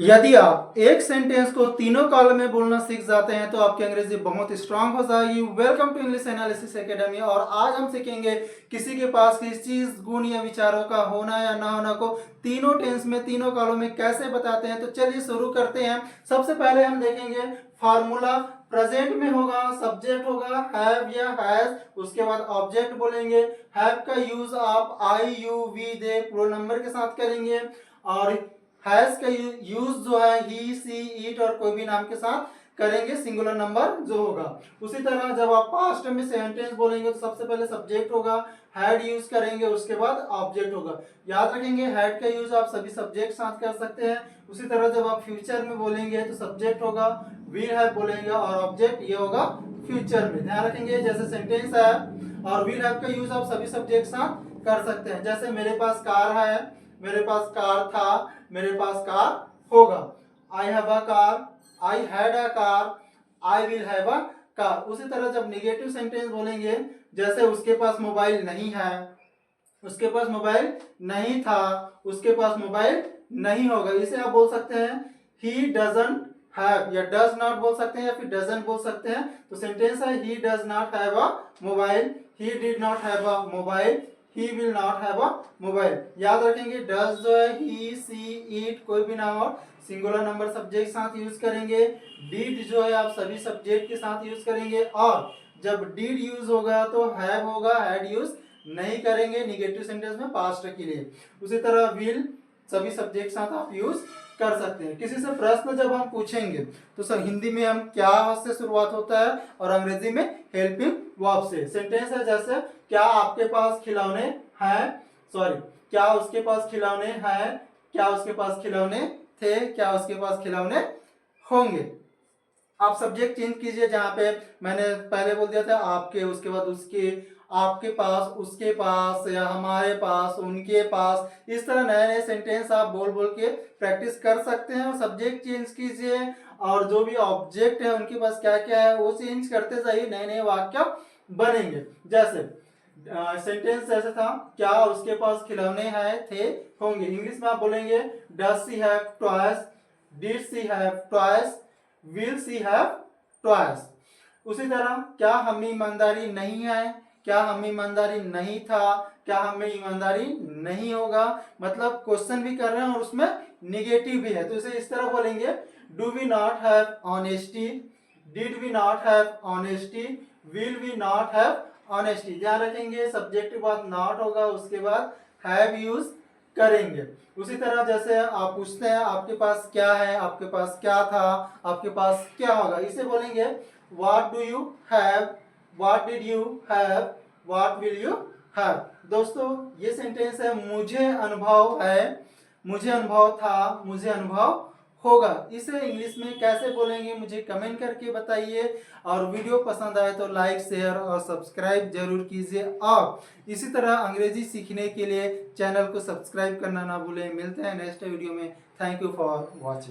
यदि आप एक सेंटेंस को तीनों कॉलम में बोलना सीख जाते हैं तो आपकी अंग्रेजी बहुत स्ट्रांग हो जाएगी। Welcome to English analysis academy. और आज हम सीखेंगे किसी के पास किसी चीज गुण या विचारों का होना या ना होना को तीनों टेंस में तीनों कॉलम में कैसे बताते हैं। तो चलिए शुरू करते हैं। सबसे पहले हम देखेंगे फॉर्मूला। प्रेजेंट में होगा, सब्जेक्ट होगा हैव या हैज, उसके बाद ऑब्जेक्ट बोलेंगे। हैव का यूज आप आई यू वी दे प्रोनंबर के साथ करेंगे और हैज का यूज जो है ही सी इट और कोई भी नाम के साथ करेंगे, सिंगुलर नंबर जो होगा। उसी तरह जब आप पास्ट में सेंटेंस बोलेंगे तो सबसे पहले सब्जेक्ट होगा, हैड यूज करेंगे, उसके बाद ऑब्जेक्ट होगा। याद रखेंगे हैड का यूज आप सभी सब्जेक्ट साथ कर सकते हैं। उसी तरह जब आप फ्यूचर में बोलेंगे तो सब्जेक्ट होगा, विल हैव बोलेंगे और ऑब्जेक्ट ये होगा फ्यूचर में। ध्यान रखेंगे जैसे सेंटेंस है और विल हैव का यूज आप सभी सब्जेक्ट साथ कर सकते हैं। जैसे मेरे पास कार है, मेरे पास कार था, मेरे पास कार होगा। I have a car, I had a car, I will have a car. उसी तरह जब निगेटिव सेंटेंस बोलेंगे जैसे उसके पास मोबाइल नहीं है, उसके पास मोबाइल नहीं था, उसके पास मोबाइल नहीं होगा, इसे आप बोल सकते हैं ही डजंट हैव या डज नॉट बोल सकते हैं या फिर डजंट बोल सकते हैं। तो सेंटेंस है he does not have a mobile, he did not have a mobile, he will not have a mobile. याद रखेंगे डज जो है ही सी इट कोई भी नाम और सिंगुलर नंबर सब्जेक्ट साथ यूज करेंगे। डिड जो है आप सभी सब्जेक्ट के साथ यूज करेंगे और जब डिड यूज होगा तो हैव होगा, हैड यूज नहीं करेंगे निगेटिव सेंटेंस में पास्ट के लिए। उसी तरह विल सभी सब्जेक्ट साथ आप यूज कर सकते हैं। किसी से प्रश्न जब हम पूछेंगे तो सर हिंदी में हम क्या से शुरुआत होता है और अंग्रेजी में हेल्पिंग वर्ब से। सेंटेंस है जैसे क्या आपके पास खिलौने हैं, सॉरी क्या उसके पास खिलौने हैं, क्या उसके पास खिलौने थे, क्या उसके पास खिलौने होंगे। आप सब्जेक्ट चेंज कीजिए, जहां पे मैंने पहले बोल दिया था आपके, उसके बाद उसके, आपके पास, उसके पास या हमारे पास, उनके पास। इस तरह नए नए सेंटेंस आप बोल बोल के प्रैक्टिस कर सकते हैं और सब्जेक्ट चेंज कीजिए और जो भी ऑब्जेक्ट है उनके पास क्या क्या है वो चेंज करते जाइए, नए नए वाक्य बनेंगे। जैसे सेंटेंस ऐसा था क्या उसके पास खिलौने हैं थे होंगे। इंग्लिश में आप बोलेंगे does she have toys, did she have toys, will she have toys. उसी तरह क्या हमें ईमानदारी नहीं है, क्या हमें ईमानदारी नहीं था, क्या हमें ईमानदारी नहीं होगा। मतलब क्वेश्चन भी कर रहे हैं और उसमें निगेटिव भी है तो इसे इस तरह बोलेंगे do we not have honesty, did we not have honesty, will we not have honesty. ध्यान रखेंगे सब्जेक्ट के बाद नॉट होगा, उसके बाद हैव यूज करेंगे। उसी तरह जैसे आप पूछते हैं आपके पास क्या है, आपके पास क्या था, आपके पास क्या होगा, इसे बोलेंगे what do you have, what did you have, what will you have. दोस्तों ये सेंटेंस है मुझे अनुभव है, मुझे अनुभव था, मुझे अनुभव होगा। इसे इंग्लिश में कैसे बोलेंगे मुझे कमेंट करके बताइए और वीडियो पसंद आए तो लाइक शेयर और सब्सक्राइब जरूर कीजिए और इसी तरह अंग्रेजी सीखने के लिए चैनल को सब्सक्राइब करना ना भूलें। मिलते हैं नेक्स्ट वीडियो में। Thank you for watching.